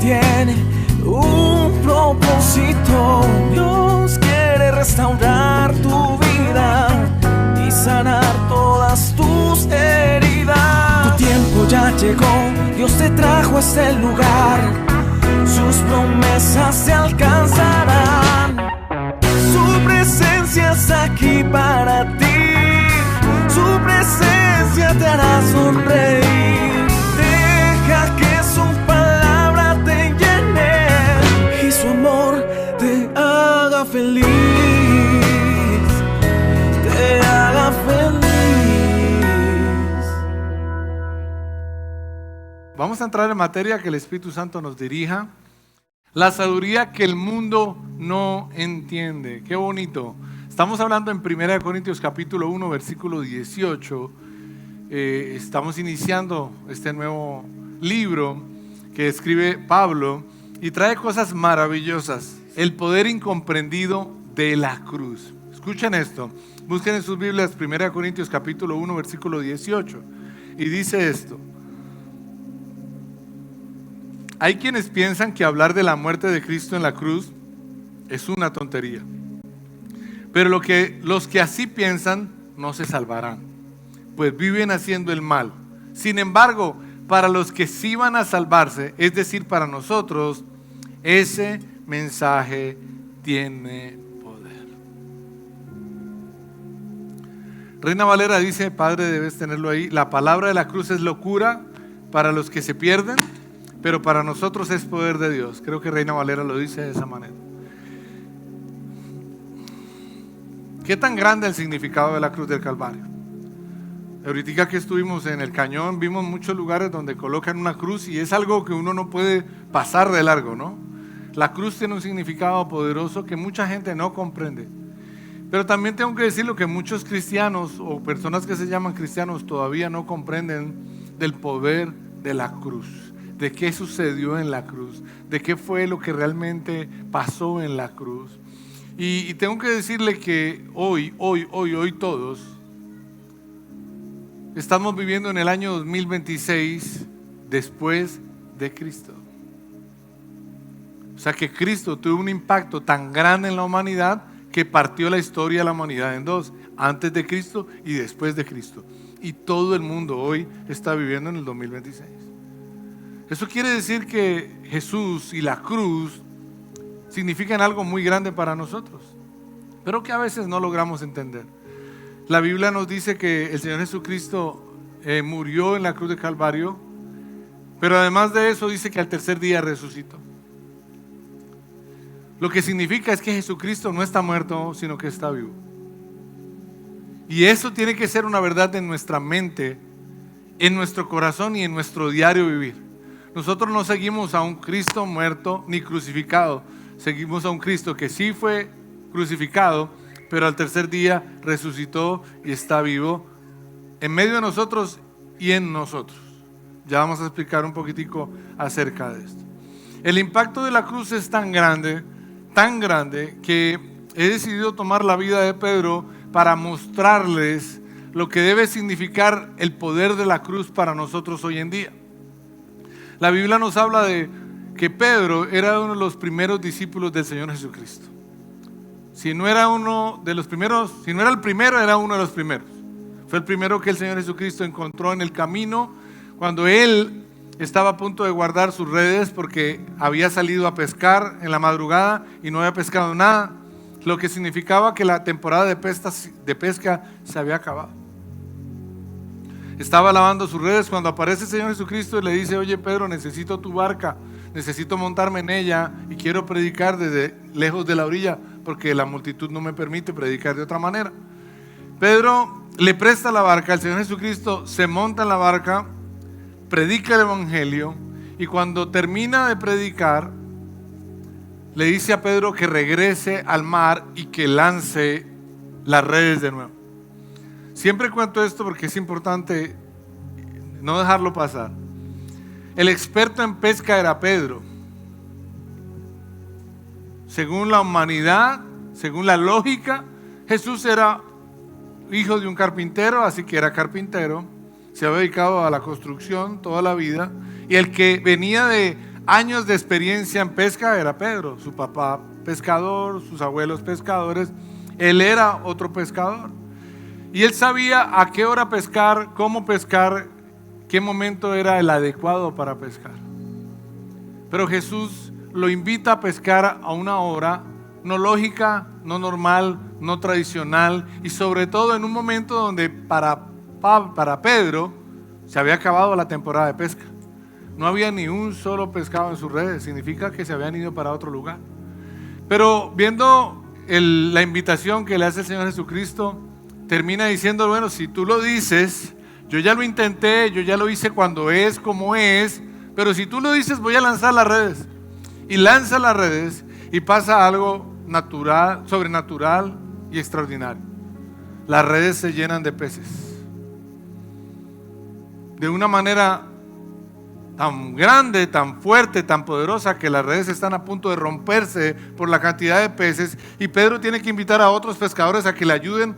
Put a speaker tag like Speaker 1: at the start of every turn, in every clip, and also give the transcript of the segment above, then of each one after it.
Speaker 1: tiene un propósito. Dios quiere restaurar tu vida y sanar todas tus heridas. Tu tiempo ya llegó, Dios te trajo a este lugar. Sus promesas se alcanzarán. Su presencia está aquí para ti. Su presencia te hará sonreír. Deja que su palabra te llene y su amor te haga feliz. Te haga feliz.
Speaker 2: Vamos a entrar en materia, que el Espíritu Santo nos dirija. La sabiduría que el mundo no entiende. Qué bonito. Estamos hablando en 1 Corintios capítulo 1, versículo 18. Estamos iniciando este nuevo libro que escribe Pablo y trae cosas maravillosas. El poder incomprendido de la cruz. Escuchen esto. Busquen en sus Biblias 1 Corintios capítulo 1, versículo 18. Y dice esto. Hay quienes piensan que hablar de la muerte de Cristo en la cruz es una tontería. Pero los que así piensan no se salvarán, pues viven haciendo el mal. Sin embargo, para los que sí van a salvarse, es decir, para nosotros, ese mensaje tiene poder. Reina Valera dice, padre, debes tenerlo ahí, la palabra de la cruz es locura para los que se pierden, pero para nosotros es poder de Dios. Creo que Reina Valera lo dice de esa manera. ¿Qué tan grande el significado de la cruz del Calvario? Ahorita que estuvimos en el Cañón, vimos muchos lugares donde colocan una cruz y es algo que uno no puede pasar de largo, ¿no? La cruz tiene un significado poderoso que mucha gente no comprende. Pero también tengo que decirlo que muchos cristianos o personas que se llaman cristianos todavía no comprenden del poder de la cruz. De qué sucedió en la cruz, de qué fue lo que realmente pasó en la cruz. Y tengo que decirle que hoy todos estamos viviendo en el año 2026 después de Cristo. O sea que Cristo tuvo un impacto tan grande en la humanidad que partió la historia de la humanidad en dos, antes de Cristo y después de Cristo. Y todo el mundo hoy está viviendo en el 2026. Eso quiere decir que Jesús y la cruz significan algo muy grande para nosotros, pero que a veces no logramos entender. La Biblia nos dice que el Señor Jesucristo murió en la cruz de Calvario, pero además de eso dice que al tercer día resucitó. Lo que significa es que Jesucristo no está muerto, sino que está vivo. Y eso tiene que ser una verdad en nuestra mente, en nuestro corazón y en nuestro diario vivir. Nosotros no seguimos a un Cristo muerto ni crucificado. Seguimos a un Cristo que sí fue crucificado, pero al tercer día resucitó y está vivo en medio de nosotros y en nosotros. Ya vamos a explicar un poquitico acerca de esto. El impacto de la cruz es tan grande que he decidido tomar la vida de Pedro para mostrarles lo que debe significar el poder de la cruz para nosotros hoy en día. La Biblia nos habla de que Pedro era uno de los primeros discípulos del Señor Jesucristo. Si no era uno de los primeros, si no era el primero, era uno de los primeros. Fue el primero que el Señor Jesucristo encontró en el camino cuando él estaba a punto de guardar sus redes porque había salido a pescar en la madrugada y no había pescado nada, lo que significaba que la temporada de pesca se había acabado. Estaba lavando sus redes cuando aparece el Señor Jesucristo y le dice, oye Pedro, necesito tu barca, necesito montarme en ella y quiero predicar desde lejos de la orilla porque la multitud no me permite predicar de otra manera. Pedro le presta la barca, el Señor Jesucristo se monta en la barca, predica el evangelio y cuando termina de predicar le dice a Pedro que regrese al mar y que lance las redes de nuevo. Siempre cuento esto porque es importante no dejarlo pasar. El experto en pesca era Pedro. Según la humanidad, según la lógica, Jesús era hijo de un carpintero, así que era carpintero. Se había dedicado a la construcción toda la vida. Y el que venía de años de experiencia en pesca era Pedro. Su papá pescador, sus abuelos pescadores, él era otro pescador. Y él sabía a qué hora pescar, cómo pescar, qué momento era el adecuado para pescar. Pero Jesús lo invita a pescar a una hora no lógica, no normal, no tradicional, y sobre todo en un momento donde para Pedro se había acabado la temporada de pesca. No había ni un solo pescado en sus redes, significa que se habían ido para otro lugar. Pero viendo la invitación que le hace el Señor Jesucristo, termina diciendo, bueno, si tú lo dices, yo ya lo intenté, yo ya lo hice cuando es como es, pero si tú lo dices, voy a lanzar las redes. Y lanza las redes y pasa algo natural, sobrenatural y extraordinario. Las redes se llenan de peces. De una manera tan grande, tan fuerte, tan poderosa, que las redes están a punto de romperse por la cantidad de peces, y Pedro tiene que invitar a otros pescadores a que le ayuden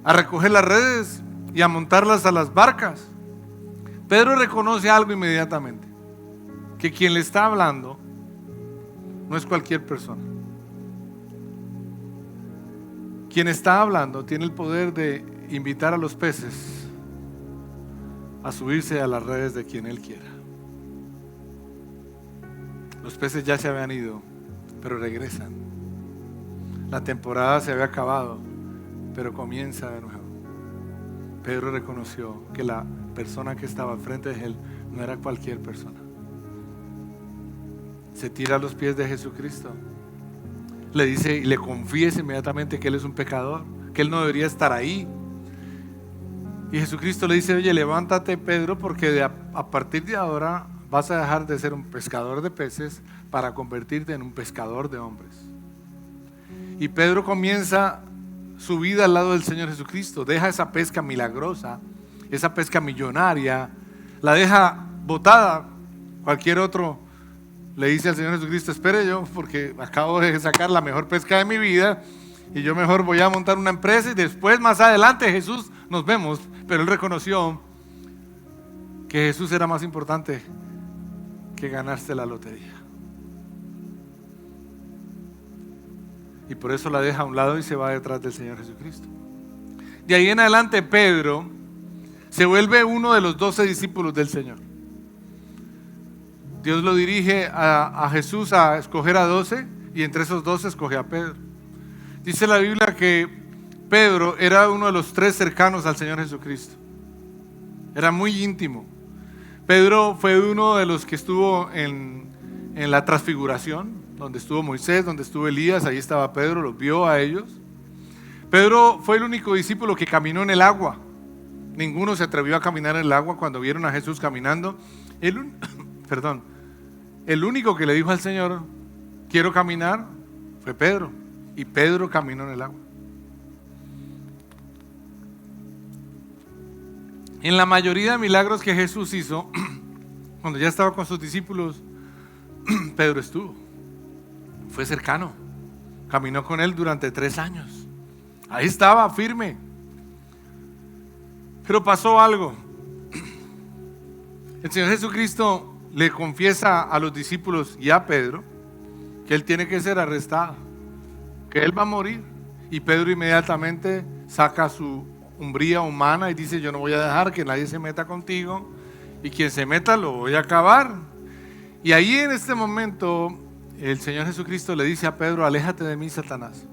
Speaker 2: a recoger las redes y a montarlas a las barcas. Pedro reconoce algo inmediatamente, que quien le está hablando no es cualquier persona. Quien está hablando tiene el poder de invitar a los peces a subirse a las redes de quien él quiera. Los peces ya se habían ido, pero regresan. La temporada se había acabado, pero comienza de nuevo. Pedro reconoció que la persona que estaba al frente de él no era cualquier persona. Se tira a los pies de Jesucristo. Le dice y le confiesa inmediatamente que él es un pecador, que él no debería estar ahí. Y Jesucristo le dice, oye, levántate, Pedro, porque a partir de ahora vas a dejar de ser un pescador de peces para convertirte en un pescador de hombres. Y Pedro comienza su vida al lado del Señor Jesucristo. Deja esa pesca milagrosa, esa pesca millonaria, la deja botada. Cualquier otro le dice al Señor Jesucristo, espere yo, porque acabo de sacar la mejor pesca de mi vida y yo mejor voy a montar una empresa y después, más adelante, Jesús, nos vemos. Pero él reconoció que Jesús era más importante que ganarse la lotería. Y por eso la deja a un lado y se va detrás del Señor Jesucristo. De ahí en adelante, Pedro se vuelve uno de los 12 discípulos del Señor. Dios lo dirige a Jesús a escoger a 12, y entre esos 12 escoge a Pedro. Dice la Biblia que Pedro era uno de los 3 cercanos al Señor Jesucristo. Era muy íntimo. Pedro fue uno de los que estuvo en la transfiguración, donde estuvo Moisés, donde estuvo Elías. Ahí estaba Pedro, los vio a ellos. Pedro fue el único discípulo que caminó en el agua. Ninguno se atrevió a caminar en el agua cuando vieron a Jesús caminando. El único que le dijo al Señor, quiero caminar, fue Pedro. Y Pedro caminó en el agua. En la mayoría de milagros que Jesús hizo, cuando ya estaba con sus discípulos, Pedro estuvo. Fue cercano. Caminó con él durante 3 años. Ahí estaba, firme. Pero pasó algo. El Señor Jesucristo le confiesa a los discípulos y a Pedro que él tiene que ser arrestado, que él va a morir. Y Pedro inmediatamente saca su umbría humana y dice, yo no voy a dejar que nadie se meta contigo, y quien se meta lo voy a acabar. Y ahí en este momento el Señor Jesucristo le dice a Pedro, aléjate de mí, Satanás.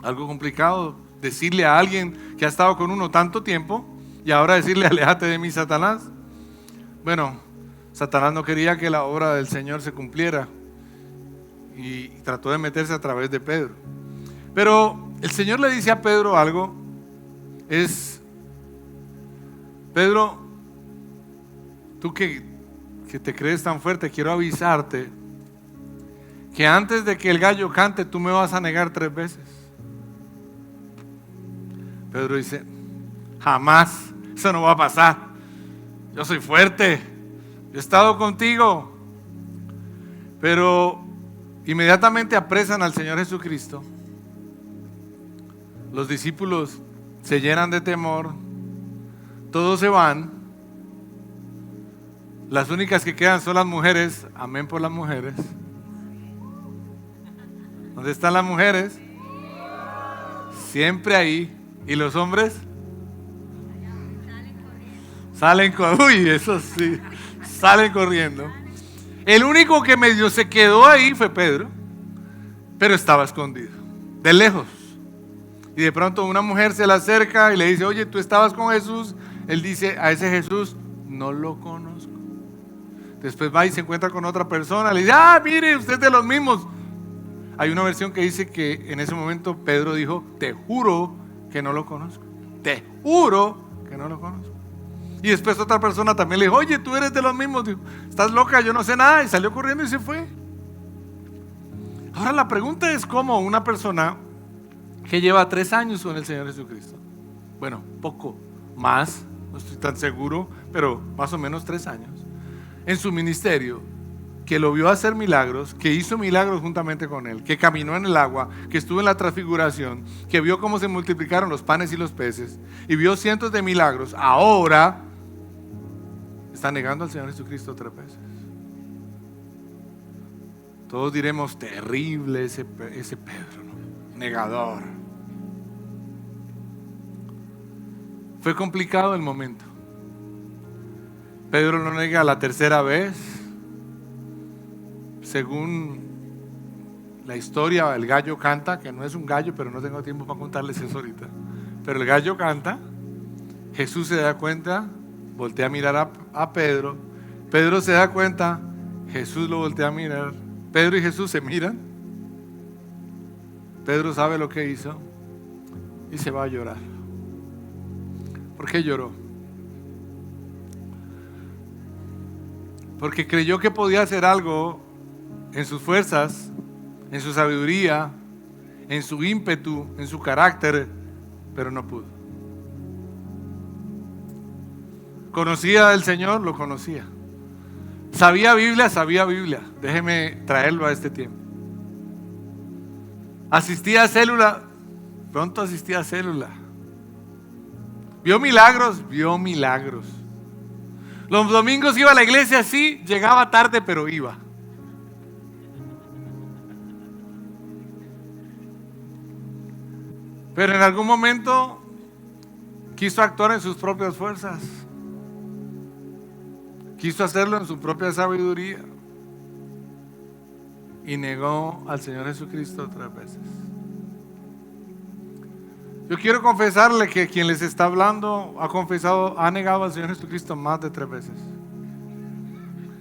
Speaker 2: Algo complicado decirle a alguien que ha estado con uno tanto tiempo y ahora decirle, aléjate de mí, Satanás. Bueno, Satanás no quería que la obra del Señor se cumpliera y trató de meterse a través de Pedro. Pero el Señor le dice a Pedro algo, Pedro, tú que te crees tan fuerte, quiero avisarte que antes de que el gallo cante, tú me vas a negar 3 veces. Pedro dice, jamás, eso no va a pasar. Yo soy fuerte, yo he estado contigo. Pero inmediatamente apresan al Señor Jesucristo. Los discípulos se llenan de temor, todos se van, Las únicas que quedan son las mujeres. Amén por las mujeres. ¿Dónde están las mujeres? Siempre ahí. ¿Y los hombres? Salen corriendo. Uy, eso sí. Salen corriendo. El único que medio se quedó ahí fue Pedro, pero estaba escondido, de lejos. Y de pronto una mujer se le acerca y le dice: oye, ¿tú estabas con Jesús? Él dice: a ese Jesús no lo conozco. Después va y se encuentra con otra persona, le dice: ah, mire, usted es de los mismos. Hay una versión que dice que en ese momento Pedro dijo: te juro que no lo conozco. Te juro que no lo conozco. Y después otra persona también le dijo: oye, tú eres de los mismos. Dijo: estás loca, yo no sé nada. Y salió corriendo y se fue. Ahora la pregunta es: ¿cómo una persona que lleva 3 años con el Señor Jesucristo, bueno, poco más, no estoy tan seguro, pero más o menos 3 años en su ministerio, que lo vio hacer milagros, que hizo milagros juntamente con él, que caminó en el agua, que estuvo en la transfiguración, que vio cómo se multiplicaron los panes y los peces y vio cientos de milagros, ahora está negando al Señor Jesucristo 3 veces? Todos diremos: terrible ese Pedro, ¿no? Negador. Fue complicado el momento. Pedro lo nega la 3ª vez. Según la historia, el gallo canta, que no es un gallo, pero no tengo tiempo para contarles eso ahorita. Pero el gallo canta, Jesús se da cuenta, voltea a mirar a Pedro, Pedro se da cuenta, Jesús lo voltea a mirar, Pedro y Jesús se miran, Pedro sabe lo que hizo y se va a llorar. ¿Por qué lloró? Porque creyó que podía hacer algo en sus fuerzas, en su sabiduría, en su ímpetu, en su carácter, pero no pudo. ¿Conocía al Señor? Lo conocía. ¿Sabía Biblia? Sabía Biblia. Déjeme traerlo a este tiempo. ¿Asistía a célula? Pronto asistía a célula. ¿Vio milagros? Vio milagros. Los domingos iba a la iglesia, sí, llegaba tarde, pero iba. Pero en algún momento quiso actuar en sus propias fuerzas. Quiso hacerlo en su propia sabiduría. Y negó al Señor Jesucristo 3 veces. Yo quiero confesarle que quien les está hablando ha negado al Señor Jesucristo más de 3 veces.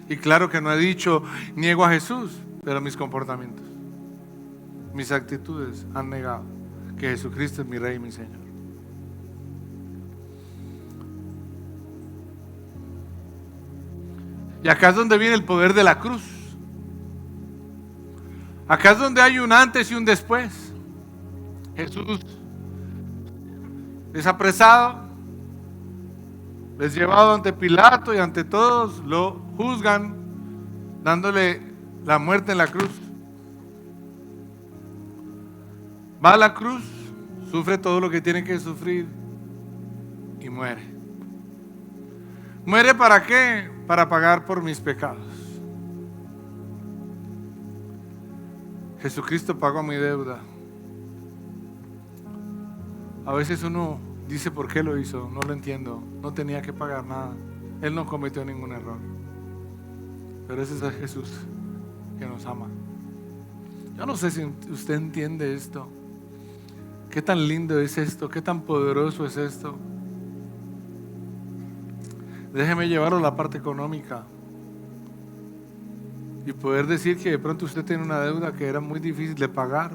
Speaker 2: Y claro que no he dicho niego a Jesús, pero mis comportamientos, mis actitudes han negado que Jesucristo es mi Rey y mi Señor. Y acá es donde viene el poder de la cruz. Acá es donde hay un antes y un después. Jesús es apresado, es llevado ante Pilato y ante todos lo juzgan, dándole la muerte en la cruz. Va a la cruz, sufre todo lo que tiene que sufrir y muere. ¿Muere para qué? Para pagar por mis pecados. Jesucristo pagó mi deuda. A veces uno dice: ¿por qué lo hizo? No lo entiendo. No tenía que pagar nada. Él no cometió ningún error. Pero ese es Jesús que nos ama. Yo no sé si usted entiende esto. ¿Qué tan lindo es esto? ¿Qué tan poderoso es esto? Déjeme llevarlo a la parte económica y poder decir que de pronto usted tiene una deuda que era muy difícil de pagar,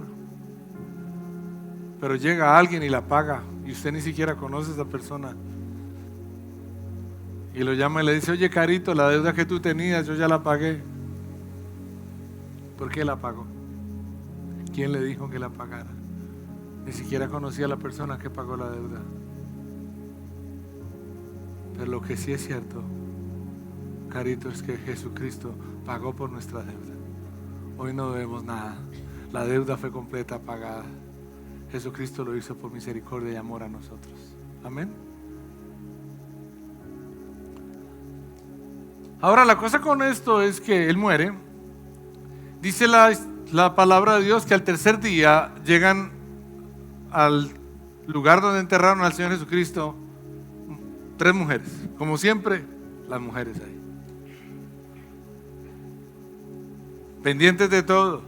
Speaker 2: pero llega alguien y la paga y usted ni siquiera conoce a esa persona y lo llama y le dice: oye, Carito, la deuda que tú tenías yo ya la pagué. ¿Por qué la pagó? ¿Quién le dijo que la pagara? Ni siquiera conocía a la persona que pagó la deuda. Pero lo que sí es cierto, Carito, es que Jesucristo pagó por nuestra deuda. Hoy no debemos nada. La deuda fue completa, pagada. Jesucristo lo hizo por misericordia y amor a nosotros. Amén. Ahora la cosa con esto es que él muere. Dice la palabra de Dios que al tercer día llegan al lugar donde enterraron al Señor Jesucristo 3 mujeres. Como siempre, las mujeres ahí. Pendientes de todo,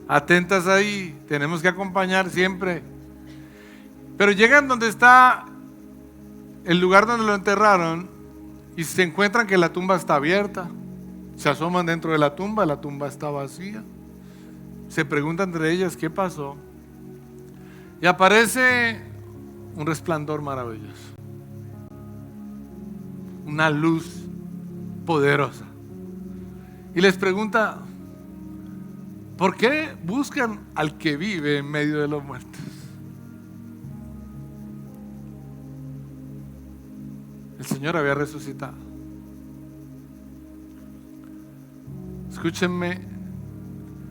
Speaker 2: atentas ahí, tenemos que acompañar siempre. Pero llegan donde está el lugar donde lo enterraron y se encuentran que la tumba está abierta. Se asoman dentro de la tumba está vacía. Se preguntan entre ellas qué pasó. Y aparece un resplandor maravilloso, una luz poderosa. Y les pregunta: ¿por qué buscan al que vive en medio de los muertos? El Señor había resucitado. Escúchenme,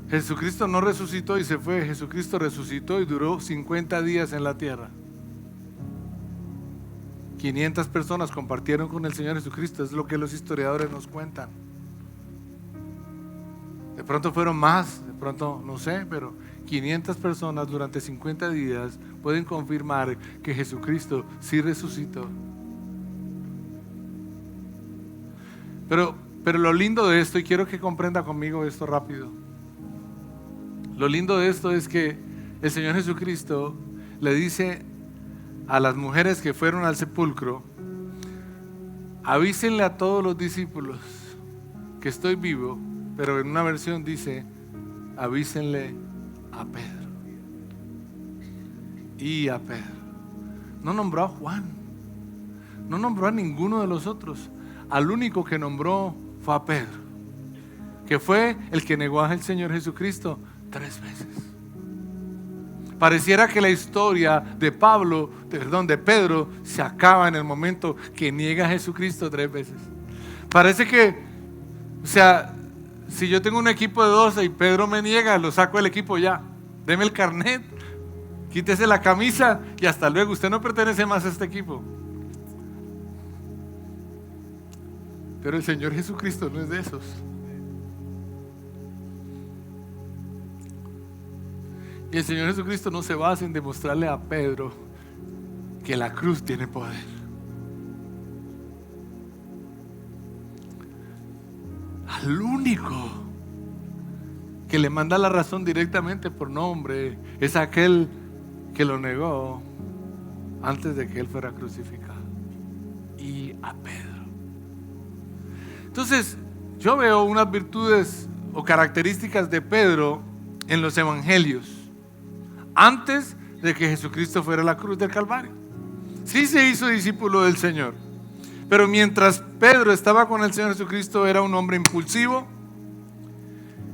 Speaker 2: Jesucristo no resucitó y se fue. Jesucristo resucitó y duró 50 días en la tierra. 500 personas compartieron con el Señor Jesucristo, es lo que los historiadores nos cuentan. De pronto fueron más, de pronto no sé, pero 500 personas durante 50 días pueden confirmar que Jesucristo sí resucitó. Pero lo lindo de esto, y quiero que comprenda conmigo esto rápido, lo lindo de esto es que el Señor Jesucristo le dice a las mujeres que fueron al sepulcro: avísenle a todos los discípulos que estoy vivo. Pero en una versión dice: avísenle a Pedro. Y a Pedro. No nombró a Juan, no nombró a ninguno de los otros. Al único que nombró fue a Pedro, que fue el que negó al Señor Jesucristo 3 veces. Pareciera que la historia de Pedro se acaba en el momento que niega a Jesucristo 3 veces. Parece que, si yo tengo un equipo de 12 y Pedro me niega, lo saco del equipo ya. Deme el carnet, quítese la camisa y hasta luego. Usted no pertenece más a este equipo. Pero el Señor Jesucristo no es de esos. Y el Señor Jesucristo no se basa en demostrarle a Pedro que la cruz tiene poder. Al único que le manda la razón directamente por nombre es aquel que lo negó antes de que él fuera crucificado. Y a Pedro. Entonces, yo veo unas virtudes o características de Pedro en los evangelios antes de que Jesucristo fuera a la cruz del Calvario. Sí se hizo discípulo del Señor, pero mientras Pedro estaba con el Señor Jesucristo era un hombre impulsivo,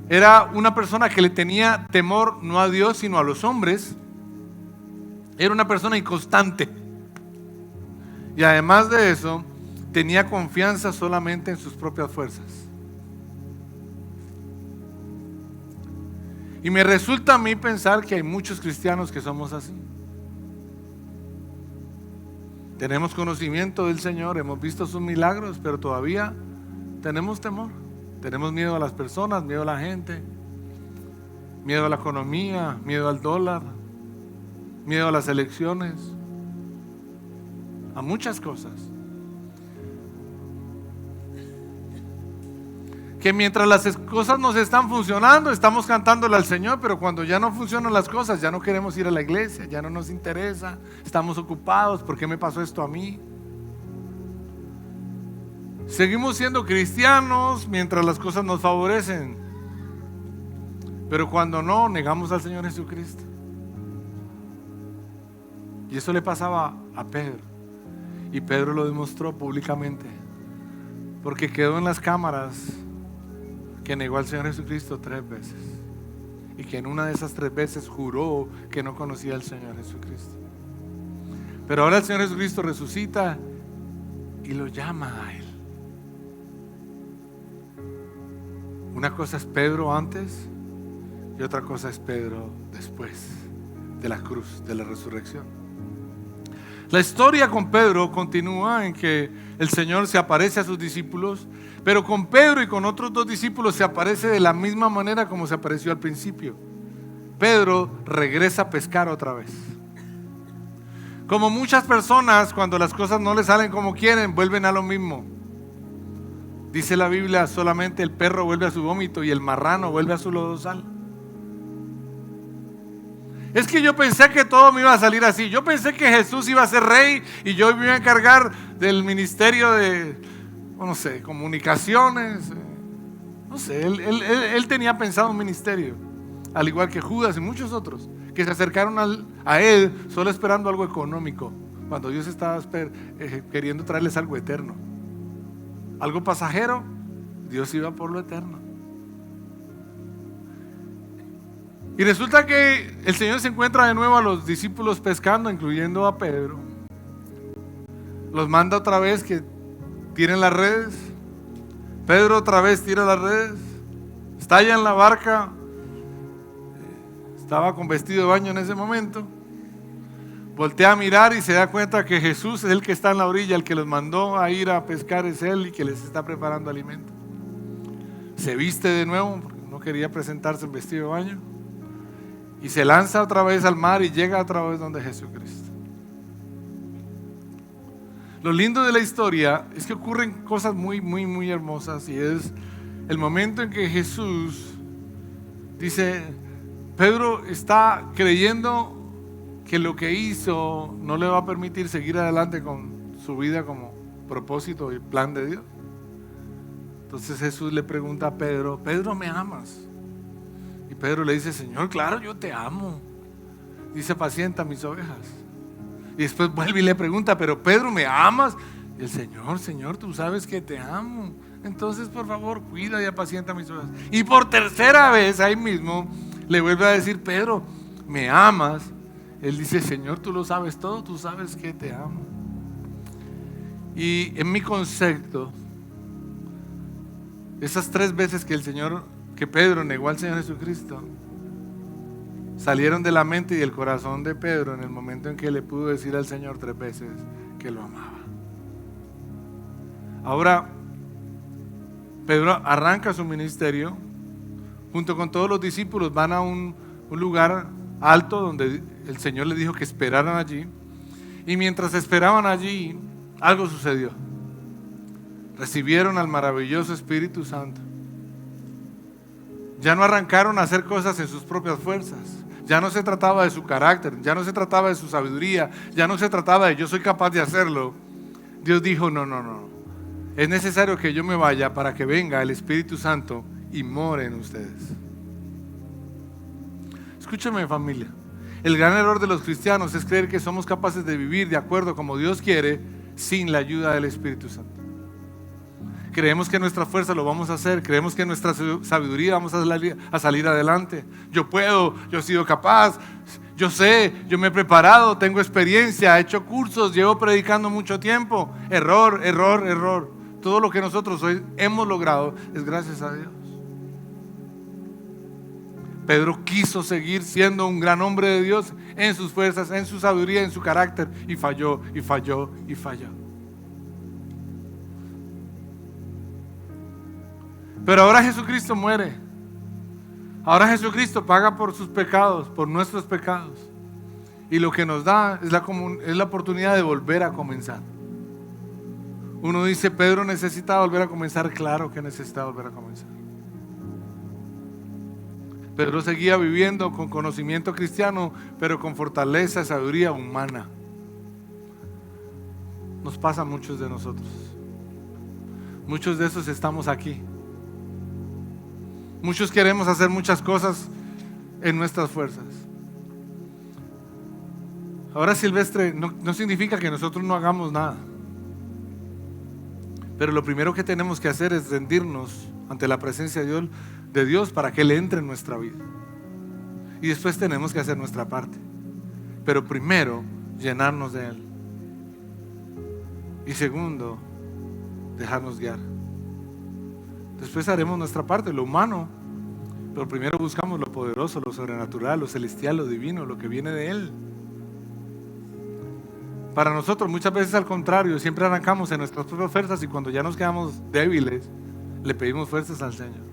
Speaker 2: era una persona que le tenía temor no a Dios sino a los hombres, era una persona inconstante y además de eso tenía confianza solamente en sus propias fuerzas. Y me resulta a mí pensar que hay muchos cristianos que somos así. Tenemos conocimiento del Señor, hemos visto sus milagros, pero todavía tenemos temor. Tenemos miedo a las personas, miedo a la gente, miedo a la economía, miedo al dólar, miedo a las elecciones, a muchas cosas. Que mientras las cosas nos están funcionando, estamos cantándole al Señor, pero cuando ya no funcionan las cosas, ya no queremos ir a la iglesia, ya no nos interesa, estamos ocupados. ¿Por qué me pasó esto a mí? Seguimos siendo cristianos mientras las cosas nos favorecen, pero cuando no, negamos al Señor Jesucristo. Y eso le pasaba a Pedro, y Pedro lo demostró públicamente, porque quedó en las cámaras que negó al Señor Jesucristo 3 veces y que en una de esas 3 veces juró que no conocía al Señor Jesucristo. Pero ahora el Señor Jesucristo resucita y lo llama a él. Una cosa es Pedro antes y otra cosa es Pedro después de la cruz, de la resurrección. La historia con Pedro continúa en que el Señor se aparece a sus discípulos, pero con Pedro y con otros 2 discípulos se aparece de la misma manera como se apareció al principio. Pedro regresa a pescar otra vez. Como muchas personas, cuando las cosas no les salen como quieren, vuelven a lo mismo. Dice la Biblia, solamente el perro vuelve a su vómito y el marrano vuelve a su lodazal. Es que yo pensé que todo me iba a salir así. Yo pensé que Jesús iba a ser rey y yo me iba a encargar del ministerio de, no sé, comunicaciones. No sé, él tenía pensado un ministerio, al igual que Judas y muchos otros, que se acercaron a él solo esperando algo económico, cuando Dios estaba queriendo traerles algo eterno. Algo pasajero, Dios iba por lo eterno. Y resulta que el Señor se encuentra de nuevo a los discípulos pescando, incluyendo a Pedro. Los manda otra vez que tiren las redes. Pedro otra vez tira las redes. Estalla en la barca. Estaba con vestido de baño en ese momento. Voltea a mirar y se da cuenta que Jesús es el que está en la orilla, el que los mandó a ir a pescar es Él y que les está preparando alimento. Se viste de nuevo porque no quería presentarse en vestido de baño. Y se lanza otra vez al mar y llega otra vez donde Jesucristo. Lo lindo de la historia es que ocurren cosas muy, muy, muy hermosas. Y es el momento en que Jesús dice, Pedro está creyendo que lo que hizo no le va a permitir seguir adelante con su vida como propósito y plan de Dios. Entonces Jesús le pregunta a Pedro, Pedro, ¿me amas? Y Pedro le dice, Señor, claro, yo te amo. Dice, apacienta mis ovejas. Y después vuelve y le pregunta, pero Pedro, ¿me amas? Y el Señor, tú sabes que te amo. Entonces, por favor, cuida y apacienta mis ovejas. Y por tercera vez, ahí mismo, le vuelve a decir, Pedro, ¿me amas? Él dice, Señor, tú lo sabes todo, tú sabes que te amo. Y en mi concepto, esas 3 veces que Pedro negó al Señor Jesucristo, salieron de la mente y del corazón de Pedro en el momento en que le pudo decir al Señor 3 veces que lo amaba. Ahora, Pedro arranca su ministerio, junto con todos los discípulos van a un lugar alto donde el Señor les dijo que esperaran allí. Y mientras esperaban allí, algo sucedió. Recibieron al maravilloso Espíritu Santo. Ya no arrancaron a hacer cosas en sus propias fuerzas. Ya no se trataba de su carácter, ya no se trataba de su sabiduría, ya no se trataba de yo soy capaz de hacerlo. Dios dijo, no. Es necesario que yo me vaya para que venga el Espíritu Santo y more en ustedes. Escúchame, familia. El gran error de los cristianos es creer que somos capaces de vivir de acuerdo como Dios quiere sin la ayuda del Espíritu Santo. Creemos que nuestra fuerza lo vamos a hacer, creemos que nuestra sabiduría vamos a salir adelante. Yo puedo, yo he sido capaz, yo sé, yo me he preparado, tengo experiencia, he hecho cursos, llevo predicando mucho tiempo. Error. Todo lo que nosotros hoy hemos logrado es gracias a Dios. Pedro quiso seguir siendo un gran hombre de Dios en sus fuerzas, en su sabiduría, en su carácter, y falló. Pero ahora Jesucristo muere. Ahora Jesucristo paga por sus pecados, por nuestros pecados. Y lo que nos da es la oportunidad de volver a comenzar. Uno dice, Pedro necesita volver a comenzar. Claro que necesita volver a comenzar. Pedro seguía viviendo con conocimiento cristiano, pero con fortaleza y sabiduría humana. Nos pasa a muchos de nosotros. Muchos de esos estamos aquí. Muchos queremos hacer muchas cosas en nuestras fuerzas. Ahora, Silvestre, no significa que nosotros no hagamos nada. Pero lo primero que tenemos que hacer es rendirnos ante la presencia de Dios para que Él entre en nuestra vida. Y después tenemos que hacer nuestra parte. Pero primero, llenarnos de Él. Y segundo, dejarnos guiar. Después haremos nuestra parte, lo humano. Pero primero buscamos lo poderoso, lo sobrenatural, lo celestial, lo divino, lo que viene de Él. Para nosotros muchas veces al contrario, siempre arrancamos en nuestras propias fuerzas y cuando ya nos quedamos débiles, le pedimos fuerzas al Señor.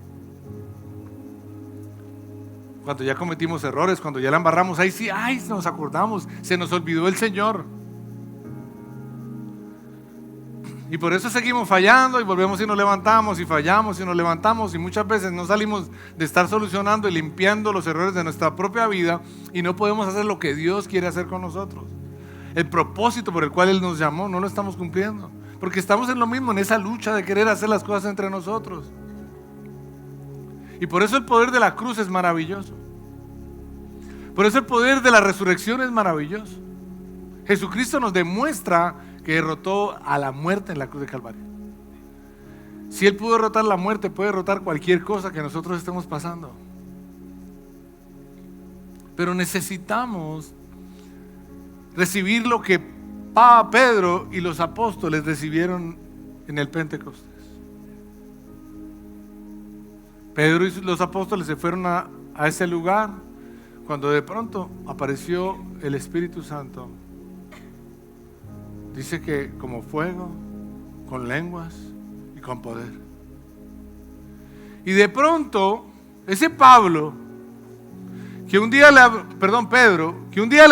Speaker 2: Cuando ya cometimos errores, cuando ya la embarramos, ahí sí, ay, nos acordamos, se nos olvidó el Señor. Y por eso seguimos fallando y volvemos y nos levantamos y fallamos y nos levantamos y muchas veces no salimos de estar solucionando y limpiando los errores de nuestra propia vida y no podemos hacer lo que Dios quiere hacer con nosotros. El propósito por el cual Él nos llamó no lo estamos cumpliendo, porque estamos en lo mismo, en esa lucha de querer hacer las cosas entre nosotros. Y por eso el poder de la cruz es maravilloso. Por eso el poder de la resurrección es maravilloso. Jesucristo nos demuestra que derrotó a la muerte en la cruz de Calvario. Si Él pudo derrotar la muerte, puede derrotar cualquier cosa que nosotros estemos pasando. Pero necesitamos recibir lo que Pedro y los apóstoles recibieron en el Pentecostés. Pedro y los apóstoles se fueron a ese lugar cuando de pronto apareció el Espíritu Santo. Dice que como fuego, con lenguas y con poder. Y de pronto, ese Pedro, que un día le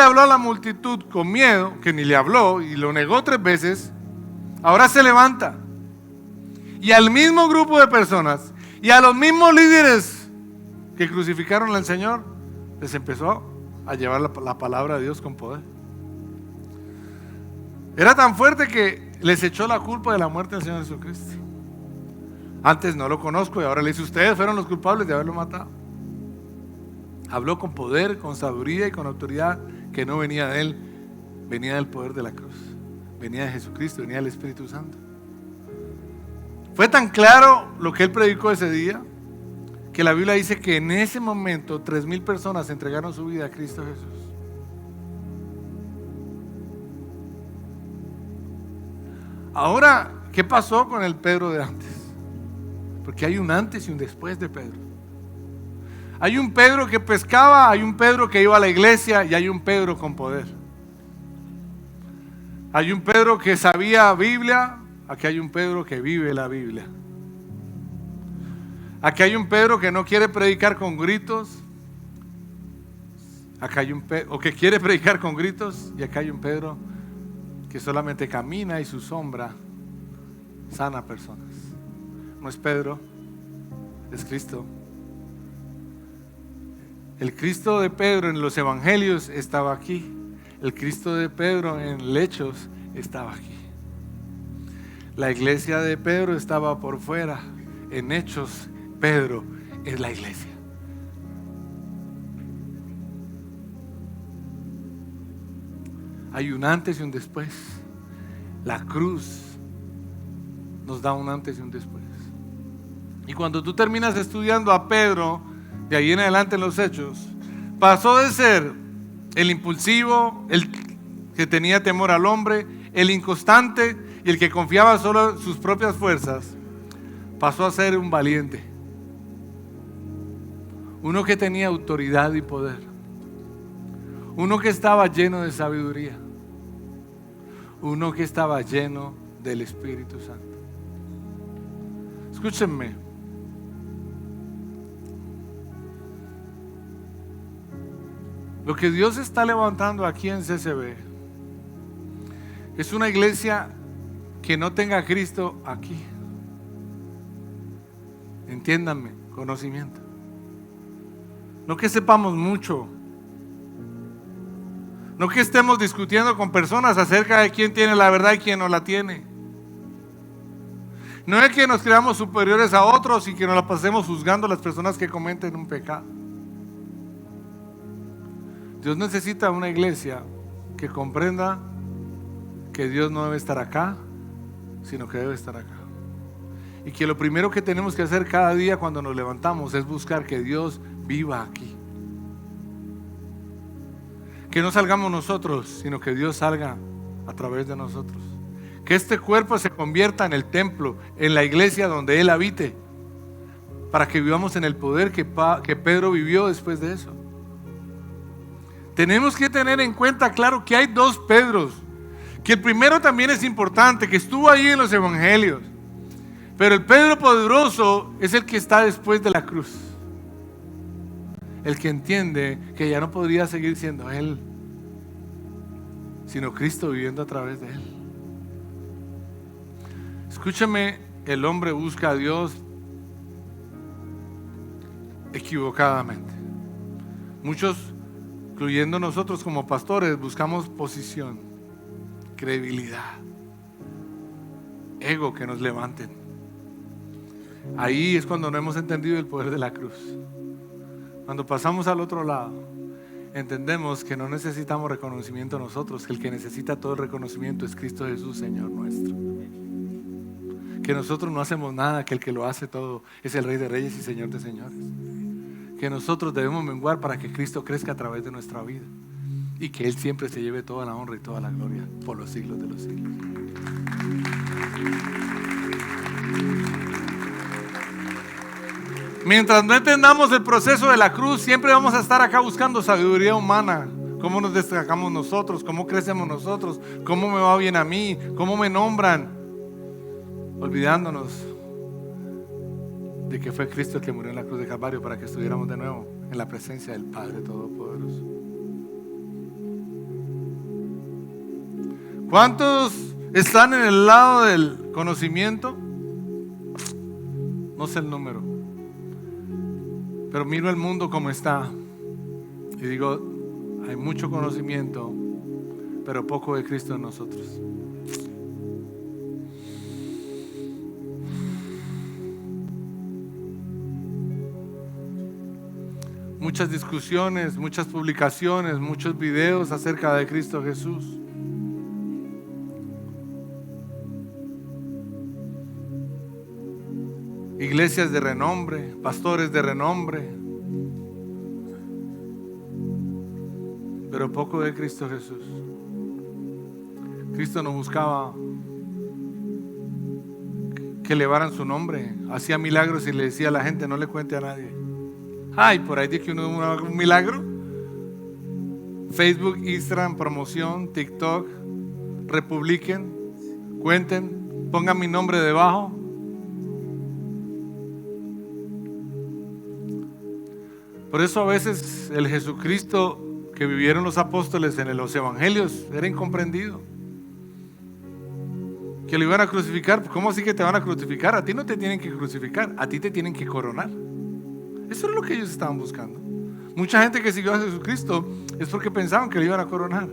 Speaker 2: habló a la multitud con miedo, que ni le habló y lo negó 3 veces, ahora se levanta. Y al mismo grupo de personas y a los mismos líderes que crucificaron al Señor, les empezó a llevar la palabra de Dios con poder. Era tan fuerte que les echó la culpa de la muerte del Señor Jesucristo. Antes no lo conozco y ahora le dice, ustedes fueron los culpables de haberlo matado. Habló con poder, con sabiduría y con autoridad que no venía de él, venía del poder de la cruz, venía de Jesucristo, venía del Espíritu Santo. Fue tan claro lo que él predicó ese día que la Biblia dice que en ese momento 3,000 personas entregaron su vida a Cristo Jesús. Ahora, ¿qué pasó con el Pedro de antes? Porque hay un antes y un después de Pedro. Hay un Pedro que pescaba, hay un Pedro que iba a la iglesia y hay un Pedro con poder. Hay un Pedro que sabía Biblia, aquí hay un Pedro que vive la Biblia. Aquí hay un Pedro que no quiere predicar con gritos. Acá hay un Pedro, o que quiere predicar con gritos, y acá hay un Pedro que solamente camina y su sombra sana personas. No es Pedro, es Cristo. El Cristo de Pedro en los evangelios estaba aquí. El Cristo de Pedro en Hechos estaba aquí. La iglesia de Pedro estaba por fuera. En Hechos, Pedro es la iglesia. Hay un antes y un después. La cruz nos da un antes y un después. Y cuando tú terminas estudiando a Pedro, de ahí en adelante en los Hechos, pasó de ser el impulsivo, el que tenía temor al hombre, el inconstante y el que confiaba solo en sus propias fuerzas, pasó a ser un valiente. Uno que tenía autoridad y poder. Uno que estaba lleno de sabiduría. Uno que estaba lleno del Espíritu Santo. Escúchenme. Lo que Dios está levantando aquí en CCB es una iglesia que no tenga a Cristo aquí. Entiéndanme, conocimiento. No que sepamos mucho. No que estemos discutiendo con personas acerca de quién tiene la verdad y quién no la tiene. No es que nos creamos superiores a otros y que nos la pasemos juzgando a las personas que cometen un pecado. Dios necesita una iglesia que comprenda que Dios no debe estar acá, sino que debe estar acá. Y que lo primero que tenemos que hacer cada día cuando nos levantamos es buscar que Dios viva aquí. Que no salgamos nosotros, sino que Dios salga a través de nosotros. Que este cuerpo se convierta en el templo, en la iglesia donde Él habite, para que vivamos en el poder que Pedro vivió después de eso. Tenemos que tener en cuenta, claro, que hay 2 Pedros, Que el primero también es importante, que estuvo ahí en los evangelios. Pero el Pedro poderoso es el que está después de la cruz. El que entiende que ya no podría seguir siendo él, sino Cristo viviendo a través de él. Escúchame, el hombre busca a Dios equivocadamente. Muchos, incluyendo nosotros como pastores, buscamos posición, credibilidad, ego que nos levanten. Ahí es cuando no hemos entendido el poder de la cruz. Cuando pasamos al otro lado, entendemos que no necesitamos reconocimiento nosotros, que el que necesita todo el reconocimiento es Cristo Jesús, Señor nuestro. Que nosotros no hacemos nada, que el que lo hace todo es el Rey de Reyes y Señor de Señores. Que nosotros debemos menguar para que Cristo crezca a través de nuestra vida y que Él siempre se lleve toda la honra y toda la gloria por los siglos de los siglos. Mientras no entendamos el proceso de la cruz, siempre vamos a estar acá buscando sabiduría humana. Cómo nos destacamos nosotros, cómo crecemos nosotros, cómo me va bien a mí, cómo me nombran, olvidándonos de que fue Cristo el que murió en la cruz de Calvario para que estuviéramos de nuevo en la presencia del Padre Todopoderoso. ¿Cuántos están en el lado del conocimiento? No sé el número, pero miro el mundo como está y digo, hay mucho conocimiento, pero poco de Cristo en nosotros. Muchas discusiones, muchas publicaciones, muchos videos acerca de Cristo Jesús. Iglesias de renombre, pastores de renombre, pero poco de Cristo Jesús. Cristo no buscaba que elevaran su nombre, hacía milagros y le decía a la gente, no le cuente a nadie. Ay, por ahí dice que uno haga un milagro. Facebook, Instagram, promoción, TikTok, republiquen, cuenten, pongan mi nombre debajo. Por eso a veces el Jesucristo que vivieron los apóstoles en los evangelios era incomprendido. Que lo iban a crucificar. ¿Cómo así que te van a crucificar? A ti no te tienen que crucificar, a ti te tienen que coronar. Eso es lo que ellos estaban buscando. Mucha gente que siguió a Jesucristo es porque pensaban que le iban a coronar.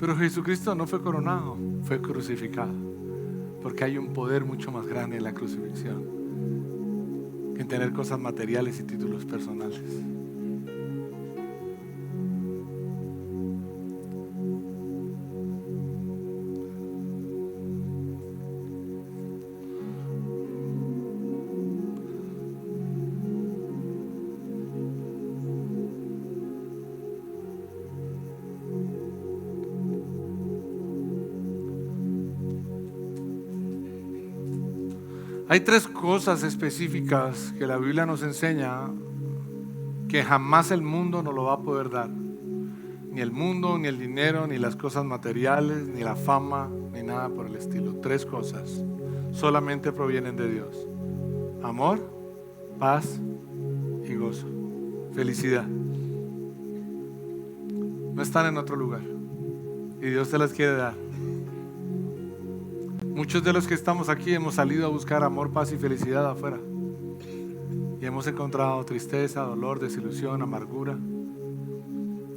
Speaker 2: Pero Jesucristo no fue coronado, fue crucificado. Porque hay un poder mucho más grande en la crucifixión que en tener cosas materiales y títulos personales. Hay tres cosas específicas que la Biblia nos enseña que jamás el mundo nos lo va a poder dar. Ni el mundo, ni el dinero, ni las cosas materiales, ni la fama, ni nada por el estilo. Tres cosas solamente provienen de Dios: amor, paz y gozo, felicidad. No están en otro lugar y Dios te las quiere dar. Muchos de los que estamos aquí hemos salido a buscar amor, paz y felicidad afuera y hemos encontrado tristeza, dolor, desilusión, amargura.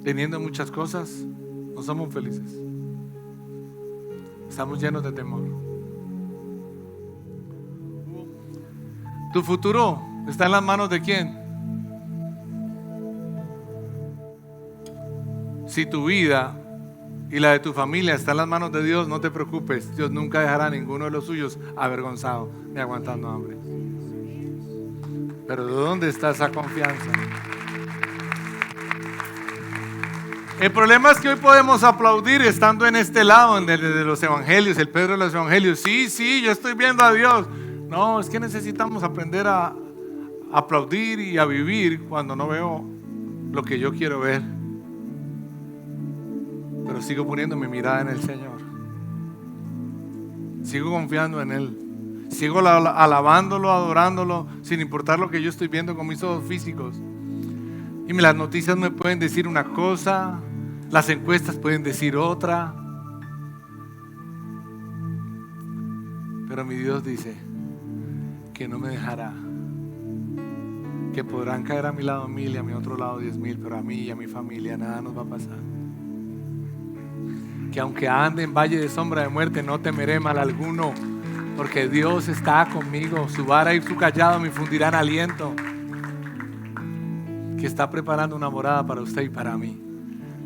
Speaker 2: Teniendo muchas cosas, no somos felices. Estamos llenos de temor. Tu futuro está en las manos de ¿quién? Si tu vida y la de tu familia está en las manos de Dios, no te preocupes. Dios nunca dejará a ninguno de los suyos avergonzado ni aguantando hambre. Pero ¿de dónde está esa confianza? El problema es que hoy podemos aplaudir estando en este lado, en el de los evangelios, el Pedro de los evangelios. Sí, yo estoy viendo a Dios. No, es que necesitamos aprender a aplaudir y a vivir cuando no veo lo que yo quiero ver. pero sigo poniendo mi mirada en el Señor. Sigo confiando en Él. Sigo alabándolo, adorándolo, sin importar lo que yo estoy viendo con mis ojos físicos. Y las noticias me pueden decir una cosa, las encuestas pueden decir otra. Pero mi Dios dice que no me dejará. Que podrán caer a mi lado 1000 y a mi otro lado 10,000, pero a mí y a mi familia nada nos va a pasar. Que aunque ande en valle de sombra de muerte, no temeré mal alguno, porque Dios está conmigo. Su vara y su callado me infundirán aliento. Que está preparando una morada para usted y para mí,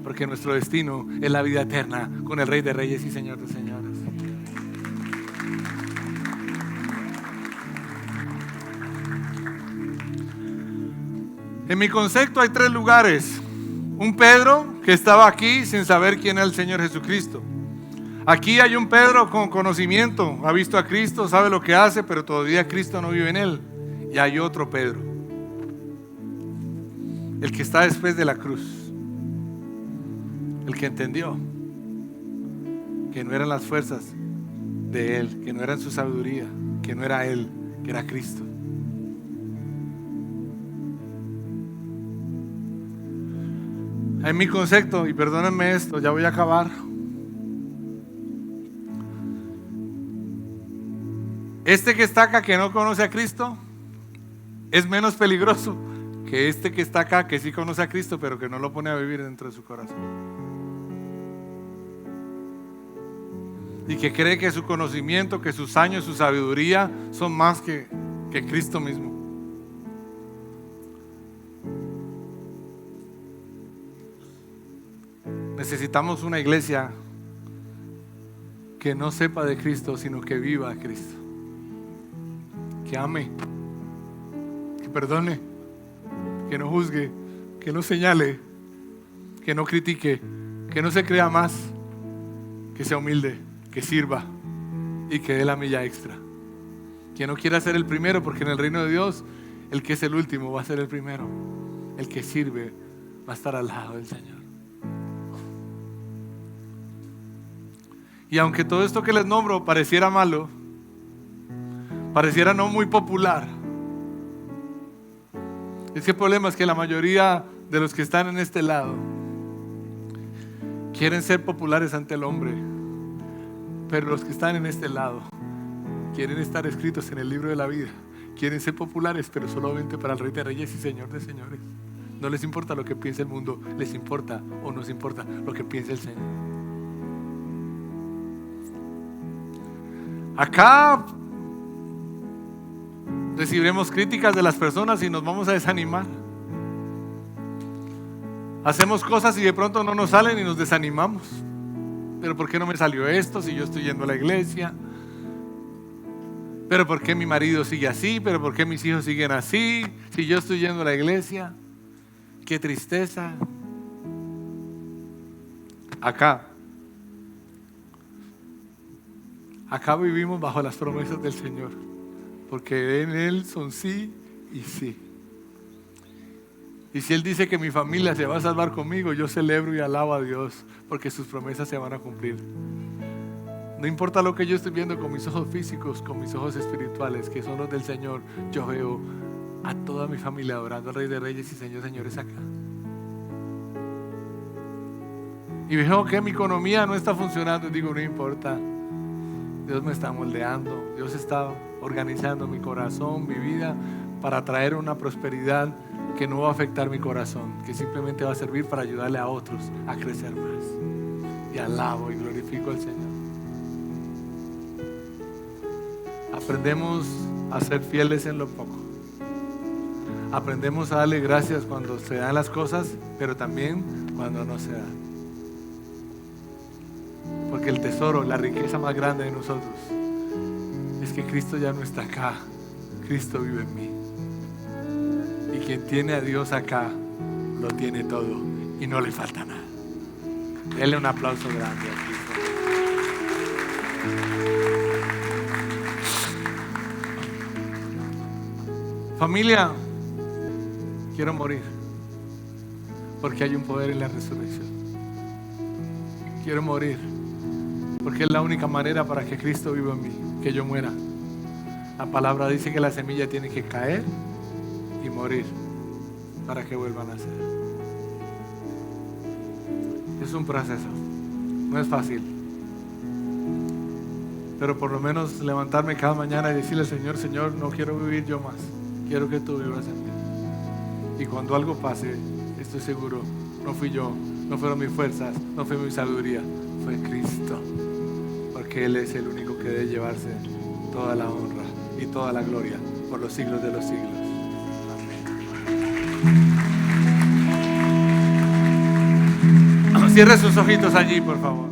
Speaker 2: porque nuestro destino es la vida eterna con el Rey de Reyes y Señor de Señores. En mi concepto hay 3 lugares. Un Pedro que estaba aquí sin saber quién es el Señor Jesucristo. Aquí hay un Pedro con conocimiento, ha visto a Cristo, sabe lo que hace, pero todavía Cristo no vive en él. Y hay otro Pedro, el que está después de la cruz, el que entendió que no eran las fuerzas de él, que no eran su sabiduría, que no era él, que era Cristo. En mi concepto, y perdónenme esto, ya voy a acabar. Este que está acá que no conoce a Cristo es menos peligroso que este que está acá que sí conoce a Cristo, pero que no lo pone a vivir dentro de su corazón. Y que cree que su conocimiento, que sus años, su sabiduría son más que Cristo mismo. Necesitamos una iglesia que no sepa de Cristo, sino que viva a Cristo. Que ame, que perdone, que no juzgue, que no señale, que no critique, que no se crea más, que sea humilde, que sirva y que dé la milla extra. Que no quiera ser el primero, porque en el reino de Dios el que es el último va a ser el primero. El que sirve va a estar al lado del Señor. Y aunque todo esto que les nombro pareciera malo, pareciera no muy popular, es que el problema es que la mayoría de los que están en este lado quieren ser populares ante el hombre, pero los que están en este lado quieren estar escritos en el libro de la vida. Quieren ser populares, pero solamente para el Rey de Reyes y Señor de Señores. No les importa lo que piense el mundo, les importa o nos importa lo que piense el Señor. Acá recibiremos críticas de las personas y nos vamos a desanimar. Hacemos cosas y de pronto no nos salen y nos desanimamos. Pero ¿por qué no me salió esto si yo estoy yendo a la iglesia? Pero ¿por qué mi marido sigue así? Pero ¿por qué mis hijos siguen así si yo estoy yendo a la iglesia? Qué tristeza. Acá vivimos bajo las promesas del Señor, porque en Él son sí y sí. Y si Él dice que mi familia se va a salvar conmigo, yo celebro y alabo a Dios, porque sus promesas se van a cumplir. No importa lo que yo estoy viendo con mis ojos físicos, con mis ojos espirituales, que son los del Señor, yo veo a toda mi familia adorando al Rey de Reyes y Señor de Señores acá. Y veo que mi economía no está funcionando y digo, no importa. Dios me está moldeando, Dios está organizando mi corazón, mi vida, para traer una prosperidad que no va a afectar mi corazón, que simplemente va a servir para ayudarle a otros a crecer más. Y alabo y glorifico al Señor. Aprendemos a ser fieles en lo poco. Aprendemos a darle gracias cuando se dan las cosas, pero también cuando no se dan. Porque el tesoro, la riqueza más grande de nosotros es que Cristo ya no está acá, Cristo vive en mí. Y quien tiene a Dios acá, lo tiene todo y no le falta nada. Denle un aplauso grande a Cristo. Familia, quiero morir porque hay un poder en la resurrección. quiero morir, porque es la única manera para que Cristo viva en mí, que yo muera. La palabra dice que la semilla tiene que caer y morir para que vuelva a nacer. Es un proceso, no es fácil, pero por lo menos levantarme cada mañana y decirle al Señor: Señor, no quiero vivir yo más, quiero que tú vivas en mí. Y cuando algo pase, estoy seguro, no fui yo, no fueron mis fuerzas, no fue mi sabiduría, fue Cristo, porque Él es el único que debe llevarse toda la honra y toda la gloria por los siglos de los siglos. Amén. Cierre sus ojitos allí, por favor.